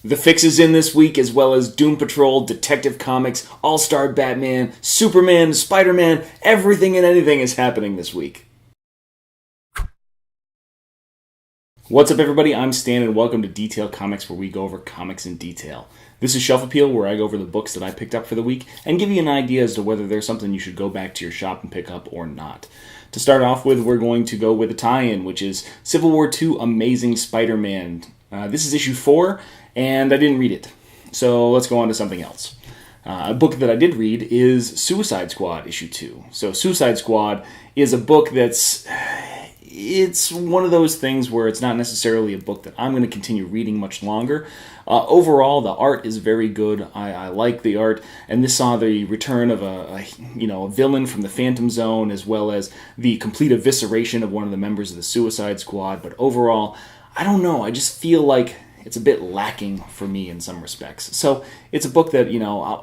The Fix is in this week, as well as Doom Patrol, Detective Comics, All-Star Batman, Superman, Spider-Man. Everything and anything is happening this week. What's up, everybody? I'm Stan, and welcome to Detail Comics, where we go over comics in detail. This is Shelf Appeal, where I go over the books that I picked up for the week and give you an idea as to whether there's something you should go back to your shop and pick up or not. To start off with, we're going to go with a tie-in, which is Civil War II Amazing Spider-Man. This is issue 4, and I didn't read it. So let's go on to something else. A book that I did read is Suicide Squad, issue 2. So Suicide Squad is a book that's... It's one of those things where it's not necessarily a book that I'm going to continue reading much longer. Overall, the art is very good. I like the art, and this saw the return of a villain from the Phantom Zone, as well as the complete evisceration of one of the members of the Suicide Squad. But overall, I don't know. I just feel like it's a bit lacking for me in some respects. So it's a book that,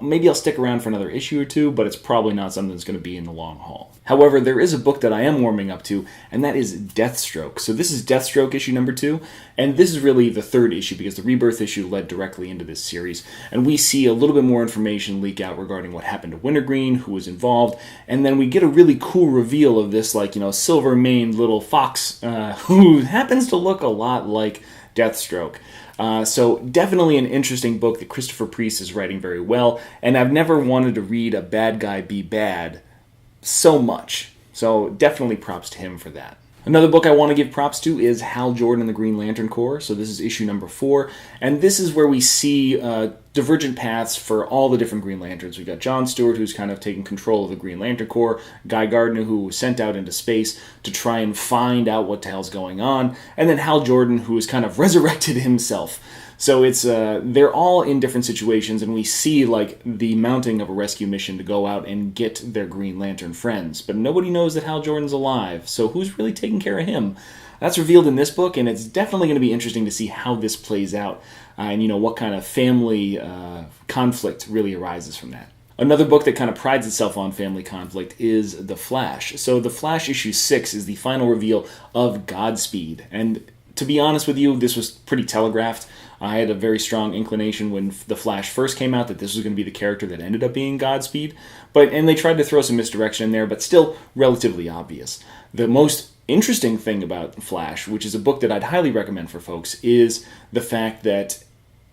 maybe I'll stick around for another issue or two, but it's probably not something that's going to be in the long haul. However, there is a book that I am warming up to, and that is Deathstroke. So this is Deathstroke issue number 2, and this is really the third issue because the Rebirth issue led directly into this series. And we see a little bit more information leak out regarding what happened to Wintergreen, who was involved, and then we get a really cool reveal of this, silver-maned little fox who happens to look a lot like Deathstroke. So definitely an interesting book that Christopher Priest is writing very well, and I've never wanted to read a bad guy be bad so much. So definitely props to him for that. Another book I want to give props to is Hal Jordan and the Green Lantern Corps. So this is issue number 4, and this is where we see divergent paths for all the different Green Lanterns. We got John Stewart, who's kind of taking control of the Green Lantern Corps, Guy Gardner, who was sent out into space to try and find out what the hell's going on, and then Hal Jordan, who has kind of resurrected himself. So it's they're all in different situations, and we see the mounting of a rescue mission to go out and get their Green Lantern friends. But nobody knows that Hal Jordan's alive, so who's really taking care of him? That's revealed in this book, and it's definitely going to be interesting to see how this plays out, and what kind of family conflict really arises from that. Another book that kind of prides itself on family conflict is The Flash. So The Flash issue 6 is the final reveal of Godspeed, and to be honest with you, this was pretty telegraphed. I had a very strong inclination when The Flash first came out that this was going to be the character that ended up being Godspeed, and they tried to throw some misdirection in there, but still relatively obvious. The most interesting thing about Flash, which is a book that I'd highly recommend for folks, is the fact that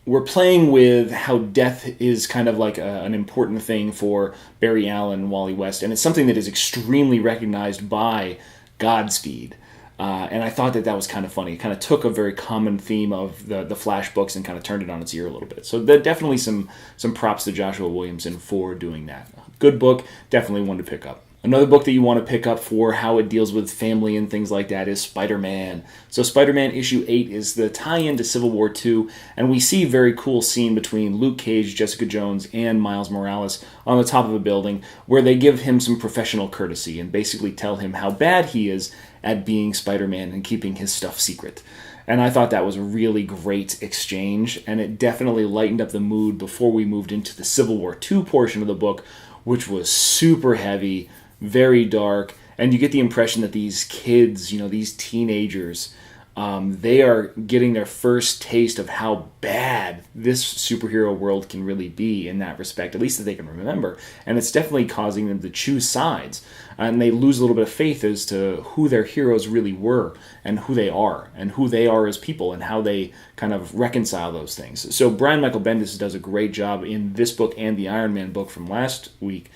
we're playing with how death is kind of like an important thing for Barry Allen and Wally West, and it's something that is extremely recognized by Godspeed. And I thought that was kind of funny. It kind of took a very common theme of the Flash books and kind of turned it on its ear a little bit. So definitely some props to Joshua Williamson for doing that. Good book, definitely one to pick up. Another book that you want to pick up for how it deals with family and things like that is Spider-Man. So Spider-Man issue 8 is the tie-in to Civil War II, and we see a very cool scene between Luke Cage, Jessica Jones, and Miles Morales on the top of a building where they give him some professional courtesy and basically tell him how bad he is at being Spider-Man and keeping his stuff secret. And I thought that was a really great exchange, and it definitely lightened up the mood before we moved into the Civil War II portion of the book, which was super heavy, very dark, and you get the impression that these kids, these teenagers, they are getting their first taste of how bad this superhero world can really be in that respect, at least that they can remember. And it's definitely causing them to choose sides. And they lose a little bit of faith as to who their heroes really were and who they are as people and how they kind of reconcile those things. So Brian Michael Bendis does a great job in this book and the Iron Man book from last week,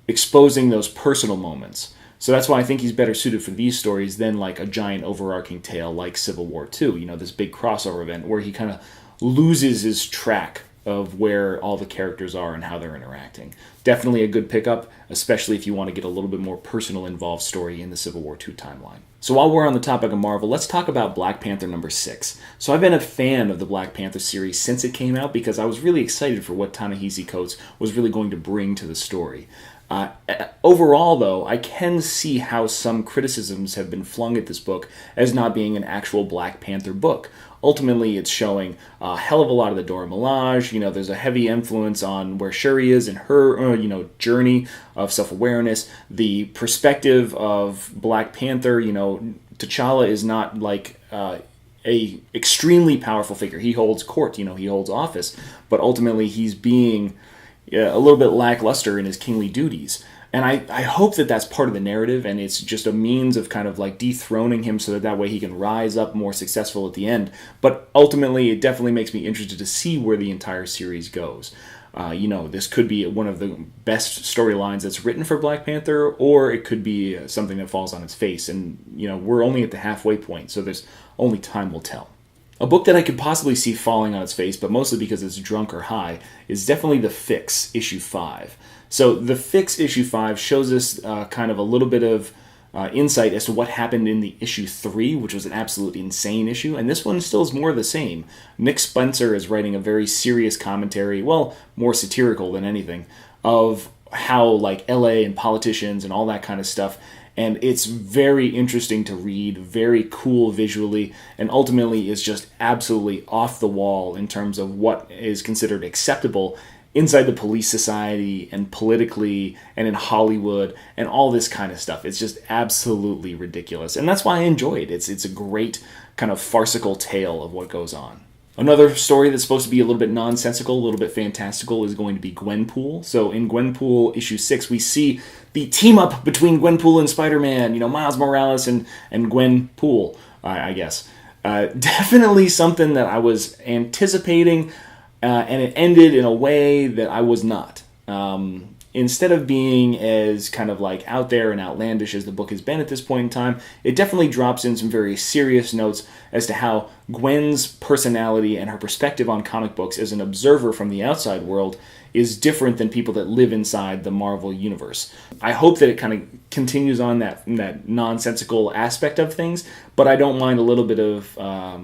exposing those personal moments. So that's why I think he's better suited for these stories than like a giant overarching tale like Civil War II, this big crossover event where he kind of loses his track of where all the characters are and how they're interacting. Definitely a good pickup, especially if you want to get a little bit more personal involved story in the Civil War II timeline. So while we're on the topic of Marvel, let's talk about Black Panther number 6. So I've been a fan of the Black Panther series since it came out because I was really excited for what Ta-Nehisi Coates was really going to bring to the story. Overall, though, I can see how some criticisms have been flung at this book as not being an actual Black Panther book. Ultimately, it's showing a hell of a lot of the Dora Milaje. There's a heavy influence on where Shuri is in her, journey of self-awareness. The perspective of Black Panther, T'Challa is not like a extremely powerful figure. He holds court, he holds office, but ultimately he's being a little bit lackluster in his kingly duties. And I hope that that's part of the narrative, and it's just a means of kind of like dethroning him so that way he can rise up more successful at the end. But ultimately, it definitely makes me interested to see where the entire series goes. This could be one of the best storylines that's written for Black Panther, or it could be something that falls on its face. And, we're only at the halfway point, so there's only time will tell. A book that I could possibly see falling on its face, but mostly because it's drunk or high, is definitely The Fix, issue 5. So The Fix, issue 5 shows us kind of a little bit of insight as to what happened in the issue 3, which was an absolutely insane issue, and this one still is more of the same. Nick Spencer is writing a very serious commentary, well, more satirical than anything, of how like LA and politicians and all that kind of stuff. And it's very interesting to read, very cool visually, and ultimately is just absolutely off the wall in terms of what is considered acceptable inside the police society and politically and in Hollywood and all this kind of stuff. It's just absolutely ridiculous. And that's why I enjoy it. It's a great kind of farcical tale of what goes on. Another story that's supposed to be a little bit nonsensical, a little bit fantastical, is going to be Gwenpool. So in Gwenpool issue 6, we see the team-up between Gwenpool and SpiderMan, Miles Morales and Gwenpool, I guess. Definitely something that I was anticipating, and it ended in a way that I was not. Instead of being as kind of like out there and outlandish as the book has been at this point in time, it definitely drops in some very serious notes as to how Gwen's personality and her perspective on comic books as an observer from the outside world is different than people that live inside the Marvel universe. I hope that it kind of continues on that nonsensical aspect of things, but I don't mind a little bit of a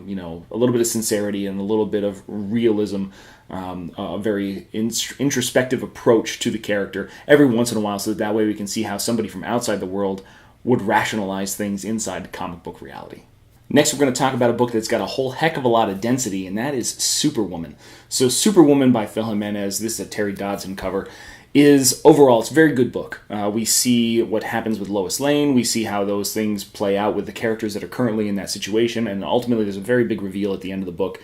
little bit of sincerity and a little bit of realism. A very introspective approach to the character every once in a while, so that way we can see how somebody from outside the world would rationalize things inside comic book reality. Next, we're going to talk about a book that's got a whole heck of a lot of density, and that is Superwoman. So Superwoman by Phil Jimenez, this is a Terry Dodson cover, is overall, it's a very good book. We see what happens with Lois Lane, we see how those things play out with the characters that are currently in that situation, and ultimately there's a very big reveal at the end of the book.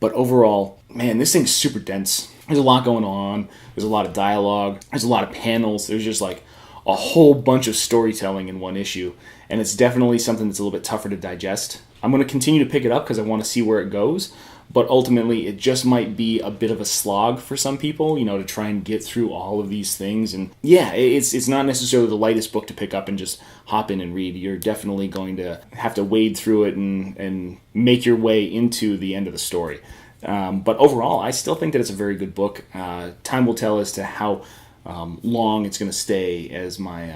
But overall, man, this thing's super dense. There's a lot going on. There's a lot of dialogue. There's a lot of panels. There's just like a whole bunch of storytelling in one issue. And it's definitely something that's a little bit tougher to digest. I'm going to continue to pick it up because I want to see where it goes. But ultimately, it just might be a bit of a slog for some people, to try and get through all of these things. And yeah, it's not necessarily the lightest book to pick up and just hop in and read. You're definitely going to have to wade through it and make your way into the end of the story. But overall, I still think that it's a very good book. Time will tell as to how long it's going to stay as my,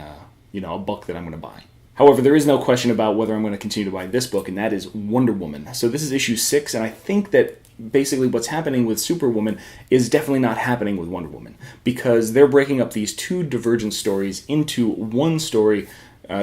a book that I'm going to buy. However, there is no question about whether I'm going to continue to buy this book, and that is Wonder Woman. So this is issue 6, and I think that basically what's happening with Superwoman is definitely not happening with Wonder Woman, because they're breaking up these two divergent stories into one story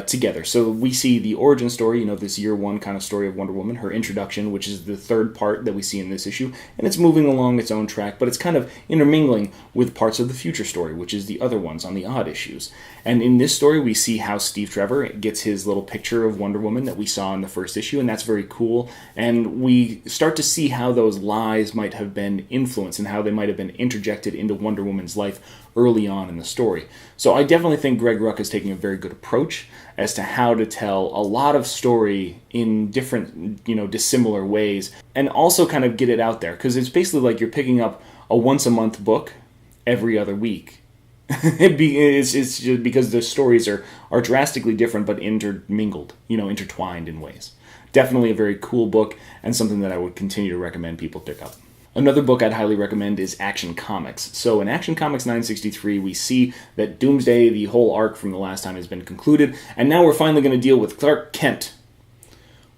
together. So we see the origin story, this year one kind of story of Wonder Woman, her introduction, which is the third part that we see in this issue, and it's moving along its own track, but it's kind of intermingling with parts of the future story, which is the other ones on the odd issues. And in this story, we see how Steve Trevor gets his little picture of Wonder Woman that we saw in the first issue, and that's very cool. And we start to see how those lies might have been influenced and how they might have been interjected into Wonder Woman's life early on in the story. So I definitely think Greg Rucka is taking a very good approach as to how to tell a lot of story in different, dissimilar ways, and also kind of get it out there, because it's basically like you're picking up a once-a-month book every other week. It's just because the stories are drastically different but intermingled, intertwined in ways. Definitely a very cool book and something that I would continue to recommend people pick up. Another book I'd highly recommend is Action Comics. So in Action Comics 963, we see that Doomsday, the whole arc from the last time, has been concluded, and now we're finally going to deal with Clark Kent.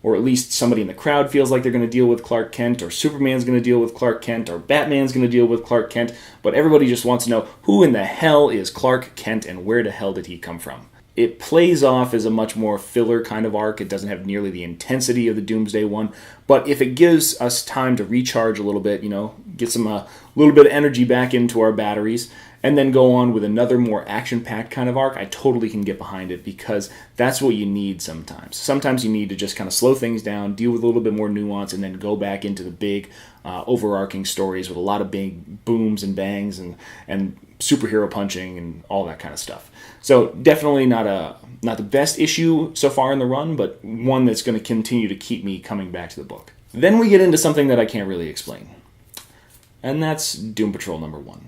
Or at least somebody in the crowd feels like they're going to deal with Clark Kent, or Superman's going to deal with Clark Kent, or Batman's going to deal with Clark Kent, but everybody just wants to know who in the hell is Clark Kent and where the hell did he come from? It plays off as a much more filler kind of arc. It doesn't have nearly the intensity of the Doomsday one, but if it gives us time to recharge a little bit, get some little bit of energy back into our batteries, and then go on with another more action-packed kind of arc, I totally can get behind it, because that's what you need sometimes. Sometimes you need to just kind of slow things down, deal with a little bit more nuance, and then go back into the big overarching stories with a lot of big booms and bangs and superhero punching and all that kind of stuff. So definitely not the best issue so far in the run, but one that's going to continue to keep me coming back to the book. Then we get into something that I can't really explain, and that's Doom Patrol #1.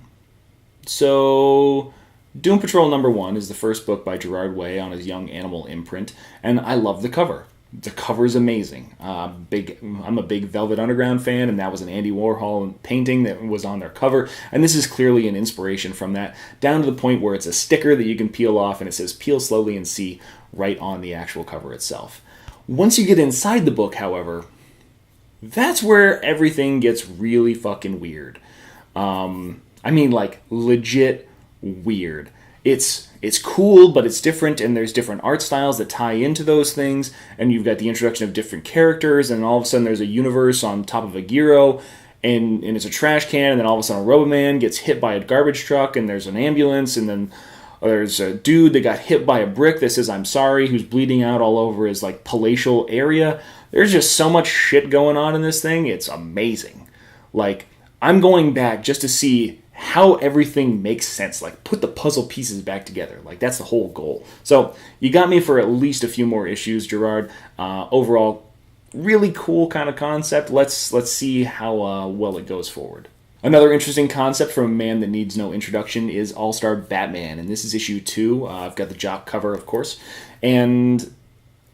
So, Doom Patrol #1 is the first book by Gerard Way on his Young Animal imprint, and I love the cover. The cover is amazing. I'm a big Velvet Underground fan, and that was an Andy Warhol painting that was on their cover, and this is clearly an inspiration from that, down to the point where it's a sticker that you can peel off, and it says "Peel slowly and see" right on the actual cover itself. Once you get inside the book, however, that's where everything gets really fucking weird. I mean, like, legit weird. It's cool, but it's different, and there's different art styles that tie into those things, and you've got the introduction of different characters, and all of a sudden there's a universe on top of a gyro, and it's a trash can, and then all of a sudden a Roboman gets hit by a garbage truck, and there's an ambulance, and then there's a dude that got hit by a brick that says "I'm sorry," who's bleeding out all over his, like, palatial area. There's just so much shit going on in this thing, it's amazing. Like, I'm going back just to see how everything makes sense. Like, put the puzzle pieces back together. Like, that's the whole goal. So, you got me for at least a few more issues, Gerard. Overall, really cool kind of concept. Let's see how well it goes forward. Another interesting concept from a man that needs no introduction is All-Star Batman, and this is issue 2. I've got the Jock cover, of course. And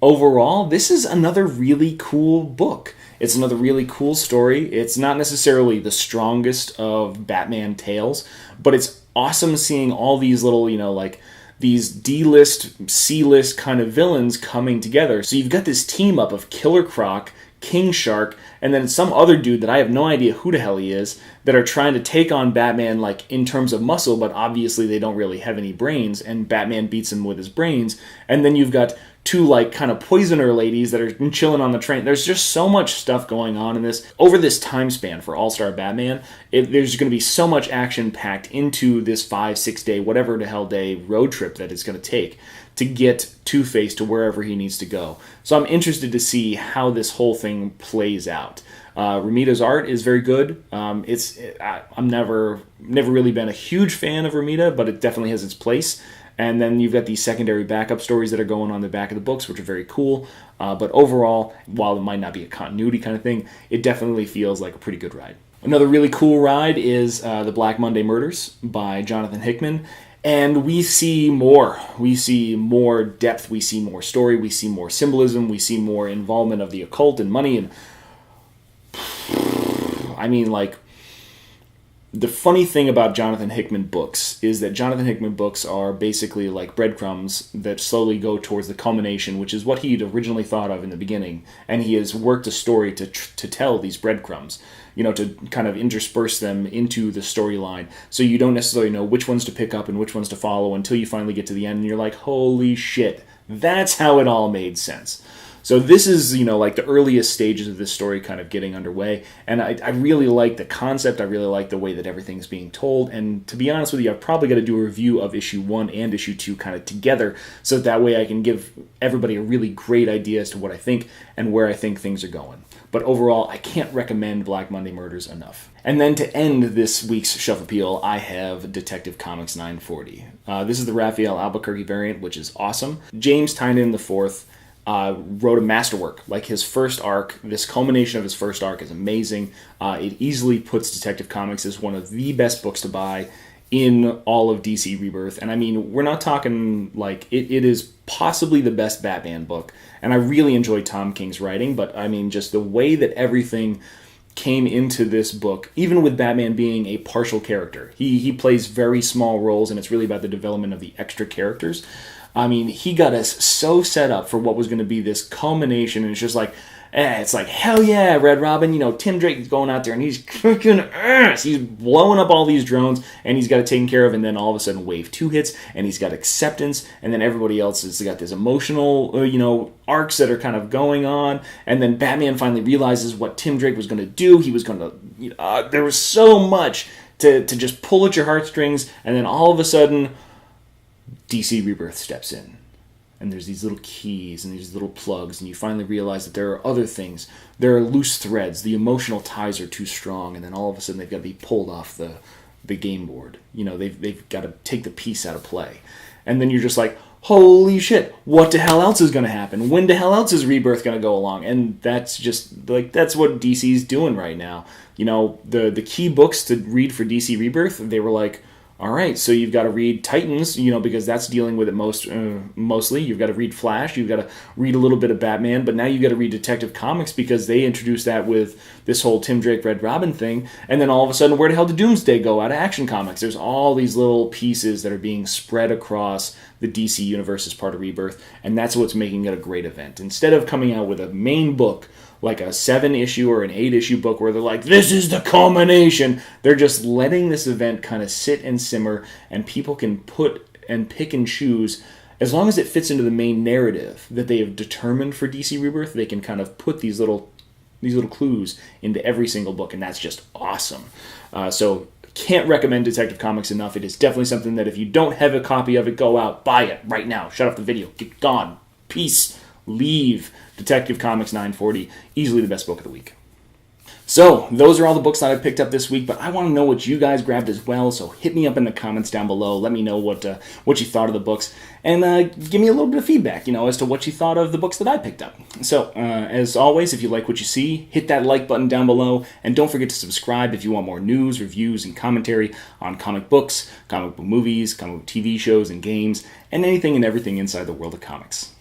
overall, this is another really cool book. It's another really cool story. It's not necessarily the strongest of Batman tales, but it's awesome seeing all these little, like, these D-list, C-list kind of villains coming together. So you've got this team up of Killer Croc, King Shark, and then some other dude that I have no idea who the hell he is, that are trying to take on Batman, like, in terms of muscle, but obviously they don't really have any brains, and Batman beats him with his brains. And then you've got 2, like, kind of poisoner ladies that are chilling on the train. There's just so much stuff going on in this. Over this time span for All-Star Batman, there's going to be so much action packed into this 5-6 day, whatever the hell day road trip that it's going to take to get Two-Face to wherever he needs to go. So I'm interested to see how this whole thing plays out. Romita's art is very good. I'm never really been a huge fan of Romita, but it definitely has its place. And then you've got these secondary backup stories that are going on the back of the books, which are very cool. But overall, while it might not be a continuity kind of thing, it definitely feels like a pretty good ride. Another really cool ride is The Black Monday Murders by Jonathan Hickman. And we see more. We see more depth. We see more story. We see more symbolism. We see more involvement of the occult and money. And I mean, like, the funny thing about Jonathan Hickman books is that Jonathan Hickman books are basically like breadcrumbs that slowly go towards the culmination, which is what he'd originally thought of in the beginning. And he has worked a story to tell these breadcrumbs, to kind of intersperse them into the storyline. So you don't necessarily know which ones to pick up and which ones to follow until you finally get to the end and you're like, holy shit, that's how it all made sense. So this is, like the earliest stages of this story kind of getting underway, and I really like the concept. I really like the way that everything's being told, and to be honest with you, I've probably got to do a review of issue 1 and issue 2 kind of together, so that way I can give everybody a really great idea as to what I think and where I think things are going. But overall, I can't recommend Black Monday Murders enough. And then to end this week's Shelf Appeal, I have Detective Comics 940. This is the Raphael Albuquerque variant, which is awesome. James Tynion IV wrote a masterwork. Like, his first arc, this culmination of his first arc is amazing. It easily puts Detective Comics as one of the best books to buy in all of DC Rebirth. And I mean, we're not talking like, it is possibly the best Batman book. And I really enjoy Tom King's writing, but I mean, just the way that everything came into this book, even with Batman being a partial character. He plays very small roles, and it's really about the development of the extra characters. I mean, he got us so set up for what was going to be this culmination, and it's just like, And it's like, hell yeah, Red Robin. Tim Drake is going out there and he's kicking ass. He's blowing up all these drones and he's got it taken care of. And then all of a sudden Wave 2 hits and he's got acceptance. And then everybody else has got this emotional, arcs that are kind of going on. And then Batman finally realizes what Tim Drake was going to do. He was going to, there was so much to just pull at your heartstrings. And then all of a sudden, DC Rebirth steps in. And there's these little keys and these little plugs, and you finally realize that there are other things. There are loose threads. The emotional ties are too strong, and then all of a sudden they've got to be pulled off the game board. They've got to take the piece out of play. And then you're just like, holy shit, what the hell else is going to happen? When the hell else is Rebirth going to go along? And that's just, that's what DC's doing right now. The key books to read for DC Rebirth, they were like, all right, so you've got to read Titans, because that's dealing with it mostly. You've got to read Flash. You've got to read a little bit of Batman. But now you've got to read Detective Comics because they introduced that with this whole Tim Drake, Red Robin thing. And then all of a sudden, where the hell did Doomsday go out of Action Comics? There's all these little pieces that are being spread across the DC universe as part of Rebirth. And that's what's making it a great event. Instead of coming out with a main book, like a 7-issue or an 8-issue book where they're like, this is the culmination. They're just letting this event kind of sit and simmer, and people can put and pick and choose. As long as it fits into the main narrative that they have determined for DC Rebirth, they can kind of put these little clues into every single book, and that's just awesome. So can't recommend Detective Comics enough. It is definitely something that if you don't have a copy of it, go out, buy it right now. Shut off the video. Get gone. Peace. Leave. Detective Comics 940, easily the best book of the week. So, those are all the books that I picked up this week, but I want to know what you guys grabbed as well, so hit me up in the comments down below. Let me know what you thought of the books, and give me a little bit of feedback, as to what you thought of the books that I picked up. So, as always, if you like what you see, hit that like button down below, and don't forget to subscribe if you want more news, reviews, and commentary on comic books, comic book movies, comic book TV shows and games, and anything and everything inside the world of comics.